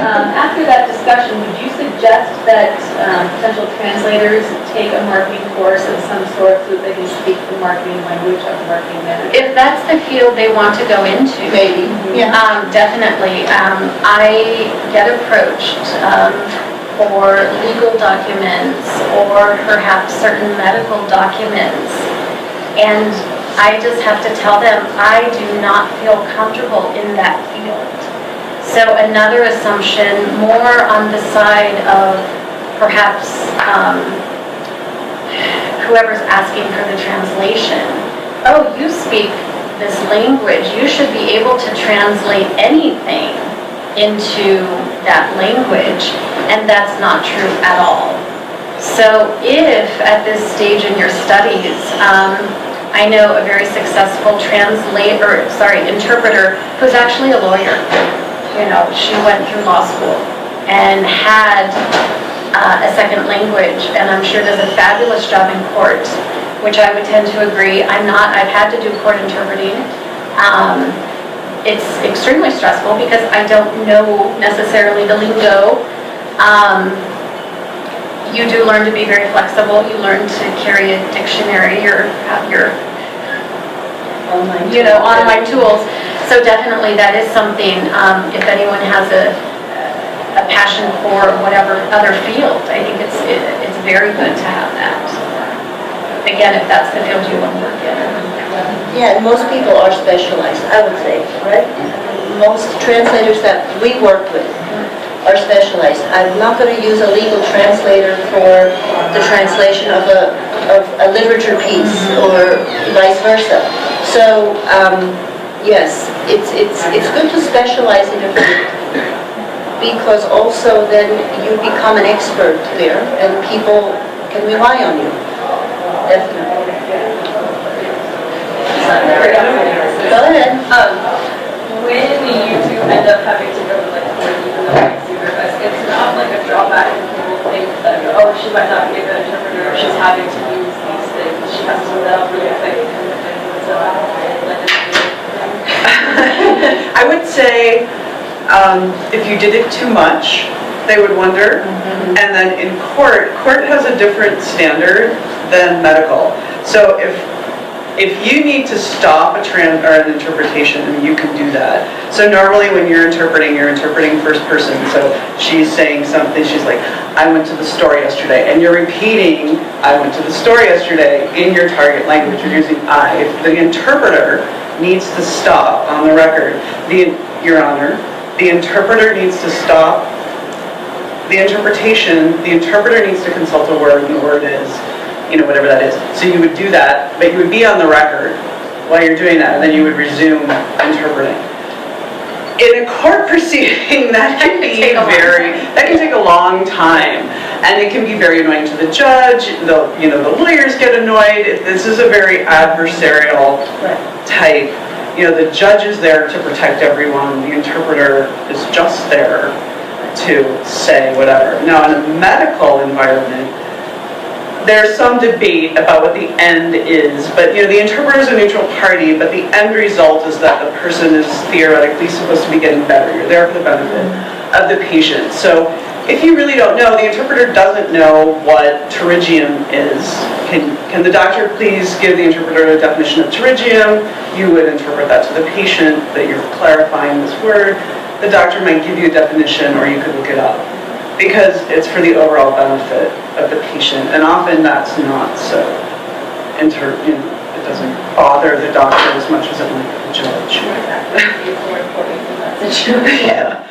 After that discussion, would you suggest that potential translators take a marketing course of some sort so that they can speak the marketing language of the marketing manager? If that's the field they want to go into, Maybe, yeah. Definitely. I get approached for legal documents or perhaps certain medical documents, and I just have to tell them I do not feel comfortable in that field. So another assumption, more on the side of perhaps whoever's asking for the translation. Oh, you speak this language. You should be able to translate anything into that language, and that's not true at all. So if at this stage in your studies, I know a very successful interpreter who's actually a lawyer. You know, she went through law school and had a second language, and I'm sure does a fabulous job in court, which I would tend to agree. I've had to do court interpreting. It's extremely stressful because I don't know necessarily the lingo. You do learn to be very flexible. You learn to carry a dictionary or have your online tools. So definitely that is something, if anyone has a passion for whatever other field, I think it's very good to have that. Again, if that's the field you want to work in. Yeah, and most people are specialized, I would say, right? Most translators that we work with are specialized. I'm not going to use a legal translator for the translation of a literature piece or vice versa. So, yes, it's good to specialize in a field, because also then you become an expert there and people can rely on you. Definitely. Go ahead. When you do end up having to go to like court, even though like supervise, it's not like a drawback. People think that, oh, she might not be a good interpreter, she's having to use these things, she has to do that really quick. So I would say if you did it too much, they would wonder. And then in court has a different standard than medical. So if you need to stop an interpretation, you can do that. So normally when you're interpreting first person. So she's saying something, she's like, I went to the store yesterday. And you're repeating, I went to the store yesterday in your target language. You're using I. If the interpreter needs to stop on the record, Your Honor, the interpreter needs to stop the interpretation. The interpreter needs to consult a word, and the word is, whatever that is. So you would do that, but you would be on the record while you're doing that, and then you would resume interpreting. In a court proceeding, that can take a long time, and it can be very annoying to the judge. The lawyers get annoyed. This is a very adversarial type. The judge is there to protect everyone. The interpreter is just there to say whatever. Now, in a medical environment, there's some debate about what the end is, but the interpreter is a neutral party, but the end result is that the person is theoretically supposed to be getting better. You're there for the benefit of the patient. So if you really don't know, the interpreter doesn't know what pterygium is. Can the doctor please give the interpreter a definition of pterygium? You would interpret that to the patient, that you're clarifying this word. The doctor might give you a definition, or you could look it up, because it's for the overall benefit of the patient, and often that's not so. It doesn't bother the doctor as much as it might the judge. It's more important than that's a Yeah.